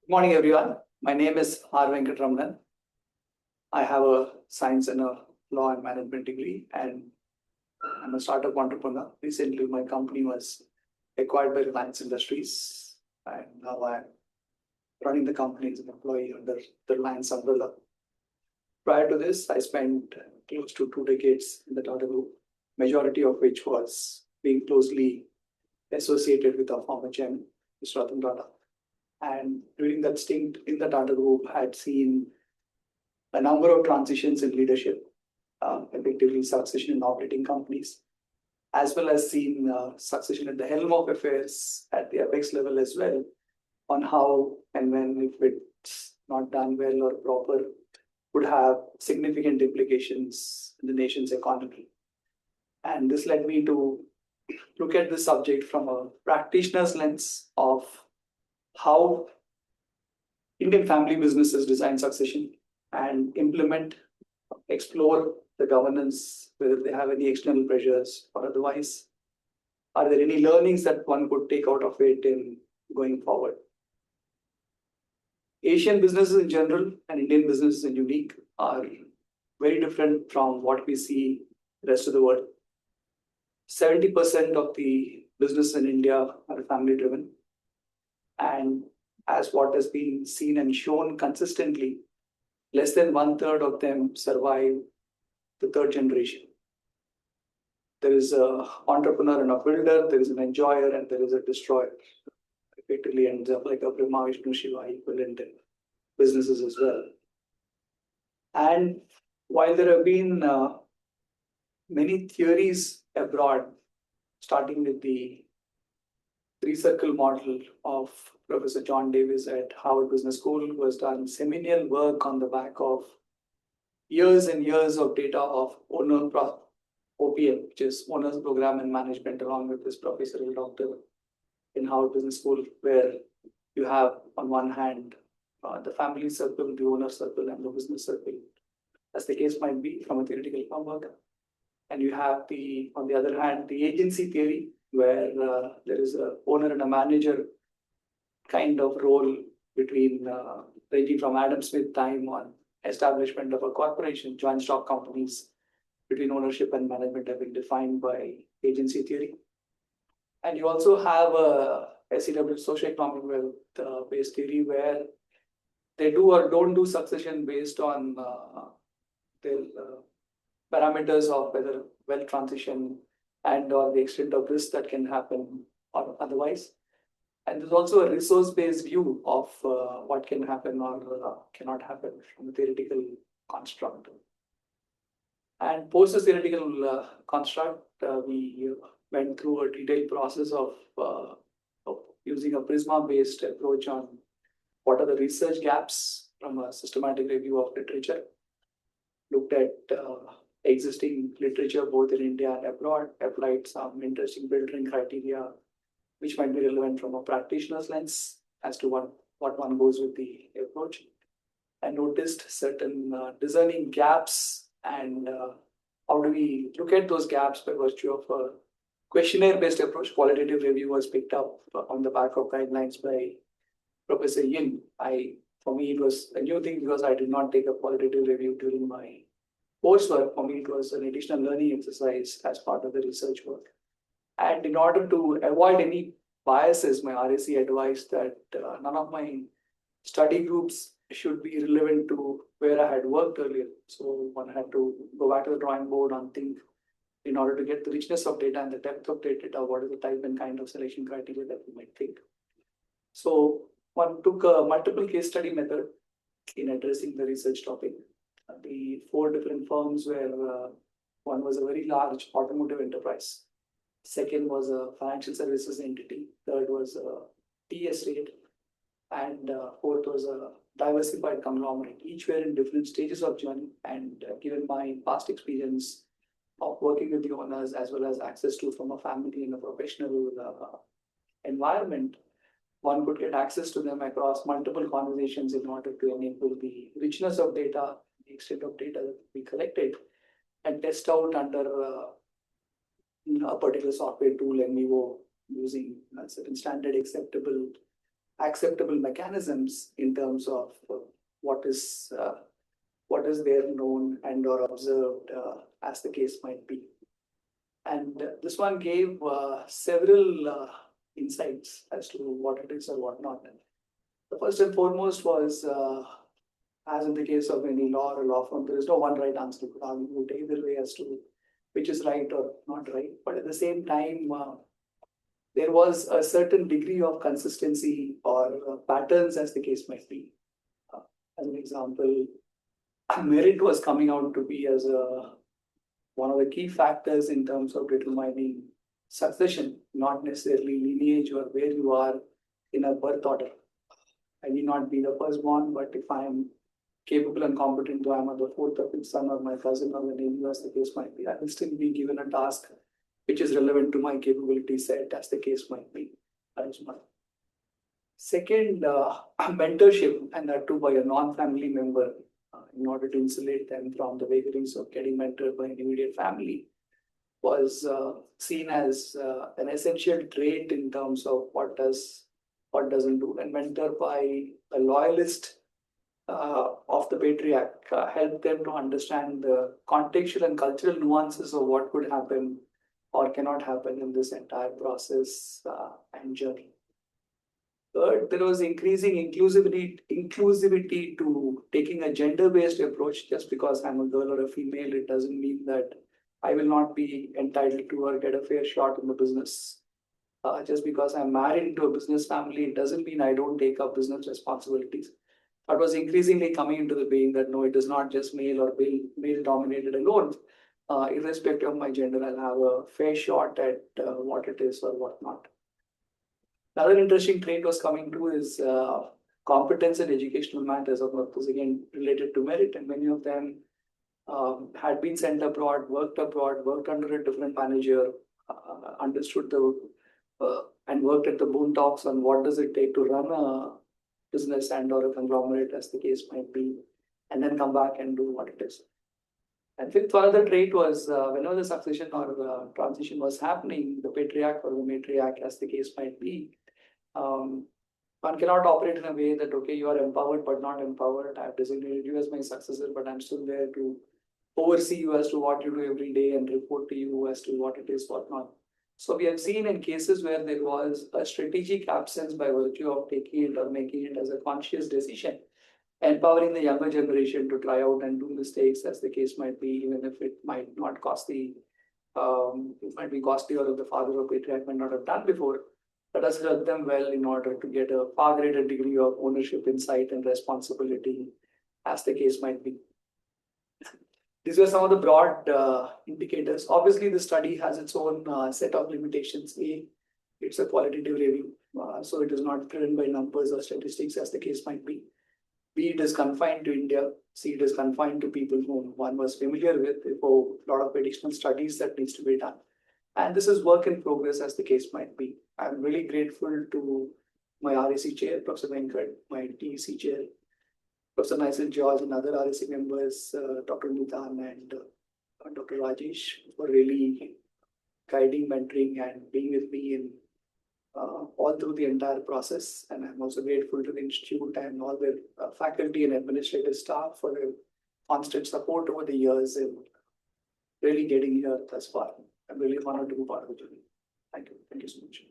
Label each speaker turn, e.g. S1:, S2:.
S1: Good morning, everyone. My name is R. Venkataramanan. I have a science and a law and management degree, and I'm a startup entrepreneur. Recently, my company was acquired by Reliance Industries, and now I'm running the company as an employee under the Reliance umbrella. Prior to this, I spent close to 2 decades in the Tata Group, majority of which was being closely associated with our former chairman, Mr. Ratan Tata. And during that stint in the Tata Group, I had seen a number of transitions in leadership, effectively succession in operating companies, as well as seen succession at the helm of affairs at the apex level as well, on how and when, if it's not done well or proper, would have significant implications in the nation's economy. And this led me to look at this subject from a practitioner's lens of how Indian family businesses design succession and implement, explore the governance, whether they have any external pressures or otherwise. Are there any learnings that one could take out of it in going forward? Asian businesses in general and Indian businesses in unique are very different from what we see the rest of the world. 70% of the business in India are family driven. And as what has been seen and shown consistently, less than 1/3 of them survive the third generation. There is an entrepreneur and a builder, there is an enjoyer, and there is a destroyer. Effectively ends up like a Brahma Vishnu Shiva equivalent in businesses as well. And while there have been many theories abroad, starting with the three-circle model of Professor John Davis at Harvard Business School, who has done seminal work on the back of years and years of data of OPM, which is Owners Program and Management, along with this professorial doctor in Harvard Business School, where you have on one hand the family circle, the owner circle, and the business circle, as the case might be from a theoretical framework. And you have on the other hand, the agency theory, where there is an owner and a manager kind of role between ranging from Adam Smith time on establishment of a corporation, joint stock companies between ownership and management have been defined by agency theory. And you also have a SEW, socioeconomic wealth based theory, where they do or don't do succession based on the parameters of whether wealth transition and or the extent of risk that can happen or otherwise. And there's also a resource-based view of what can happen or cannot happen from a theoretical construct. And post the theoretical construct, we went through a detailed process of using a Prisma-based approach on what are the research gaps from a systematic review of literature. Looked at existing literature both in India and abroad, applied some interesting filtering criteria which might be relevant from a practitioner's lens as to what one goes with the approach, and noticed certain discerning gaps, and how do we look at those gaps by virtue of a questionnaire-based approach. Qualitative review was picked up on the back of guidelines by Professor Yin. For me, it was a new thing because I did not take a qualitative review during my coursework. For me, it was an additional learning exercise as part of the research work. And in order to avoid any biases, my RAC advised that none of my study groups should be relevant to where I had worked earlier. So one had to go back to the drawing board and think, in order to get the richness of data and the depth of data, what is the type and kind of selection criteria that we might think. So one took a multiple case study method in addressing the research topic. The 4 different firms were, one was a very large automotive enterprise. Second was a financial services entity. Third was a tea estate. And fourth was a diversified conglomerate. Each were in different stages of journey. And given my past experience of working with the owners, as well as access to from a family and a professional environment, one could get access to them across multiple conversations in order to enable the richness of data, the extent of data that we collected, and test out under a particular software tool, Envivo, using certain standard acceptable acceptable mechanisms in terms of what is there known and or observed, as the case might be. And this one gave several insights as to what it is or what not. The first and foremost was, as in the case of any law or law firm, there is no one right answer. You could argue either way as to which is right or not right. But at the same time, there was a certain degree of consistency or patterns, as the case might be. As an example, merit was coming out to be as one of the key factors in terms of determining succession, not necessarily lineage or where you are in a birth order. I need not be the firstborn, but if I am capable and competent, though I am the fourth or fifth son or my cousin or the name, as the case might be, I will still be given a task which is relevant to my capability set, as the case might be. That is one. Second, mentorship, and that too by a non-family member, in order to insulate them from the vagaries of getting mentored by an immediate family, was seen as an essential trait in terms of what doesn't do. And mentored by a loyalist of the patriarch helped them to understand the contextual and cultural nuances of what could happen or cannot happen in this entire process and journey. Third, there was increasing inclusivity to taking a gender-based approach. Just because I'm a girl or a female, it doesn't mean that I will not be entitled to or get a fair shot in the business. Just because I'm married into a business family, it doesn't mean I don't take up business responsibilities. But was increasingly coming into the being that no, it is not just male or male dominated alone. Irrespective of my gender, I'll have a fair shot at what it is or what not. Another interesting trait was coming to is competence in educational matters, of course, again related to merit, and many of them had been sent abroad, worked under a different manager, understood and worked at the boondocks on what does it take to run a business and or a conglomerate, as the case might be, and then come back and do what it is. And fifth, one other trait was whenever the succession or transition was happening, the patriarch or the matriarch, as the case might be, one cannot operate in a way that, okay, you are empowered but not empowered. I have designated you as my successor, but I'm still there to oversee you as to what you do every day and report to you as to what it is, what not. So we have seen in cases where there was a strategic absence by virtue of taking it or making it as a conscious decision, empowering the younger generation to try out and do mistakes, as the case might be, even if it might not cost it might be costly, or if the father or patriarch might not have done before. That has helped them well in order to get a far greater degree of ownership, insight, and responsibility, as the case might be. These were some of the broad indicators. Obviously, the study has its own set of limitations. It's a qualitative review, so it is not driven by numbers or statistics, as the case might be. B, it is confined to India. C, it is confined to people whom one was familiar with. Therefore, a lot of additional studies that needs to be done. And this is work in progress, as the case might be. I'm really grateful to my RAC chair, Professor Venkat, my TEC chair, Professor Nigel George, and other RAC members, Dr. Nitan and Dr. Rajesh, for really guiding, mentoring, and being with me in all through the entire process. And I'm also grateful to the institute and all the faculty and administrative staff for their constant support over the years and really getting here thus far. I'm really honored to be part of the journey. Thank you. Thank you so much.